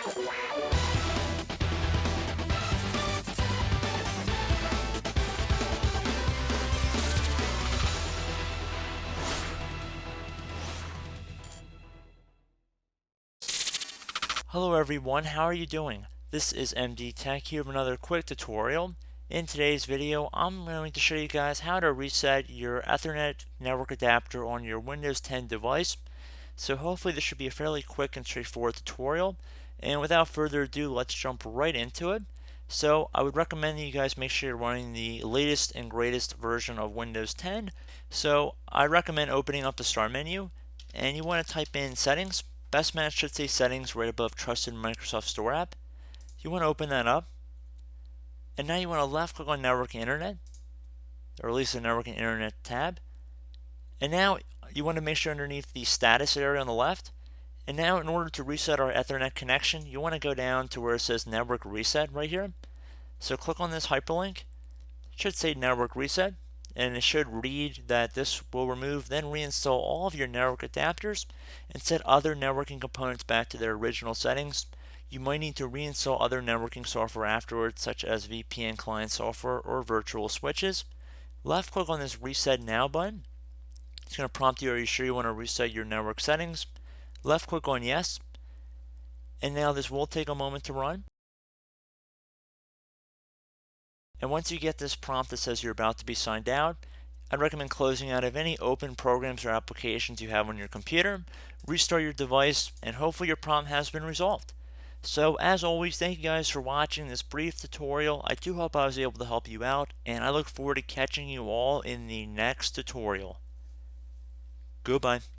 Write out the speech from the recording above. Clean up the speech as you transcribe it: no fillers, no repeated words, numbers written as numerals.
Hello everyone, how are you doing? This is MD Tech here with another quick tutorial. In today's video, I'm going to show you guys how to reset your Ethernet network adapter on your Windows 10 device. So hopefully this should be a fairly quick and straightforward tutorial. And without further ado, let's jump right into it. So I would recommend that you guys make sure you're running the latest and greatest version of Windows 10. So I recommend opening up the Start menu, and you want to type in Settings. Best match should say Settings right above Trusted Microsoft Store app. You want to open that up, and now you want to left click on Network and Internet, or at least the Network and Internet tab. And now you want to make sure underneath the status area on the left. And now in order to reset our Ethernet connection, you want to go down to where it says Network Reset right here. So click on this hyperlink. It should say Network Reset, and it should read that this will remove, then reinstall all of your network adapters and set other networking components back to their original settings. You might need to reinstall other networking software afterwards, such as VPN client software or virtual switches. Left click on this Reset Now button. It's going to prompt you, are you sure you want to reset your network settings? Left click on Yes. And now this will take a moment to run. And once you get this prompt that says you're about to be signed out, I'd recommend closing out of any open programs or applications you have on your computer, restart your device, and hopefully your problem has been resolved. So as always, thank you guys for watching this brief tutorial. I do hope I was able to help you out, and I look forward to catching you all in the next tutorial. Goodbye.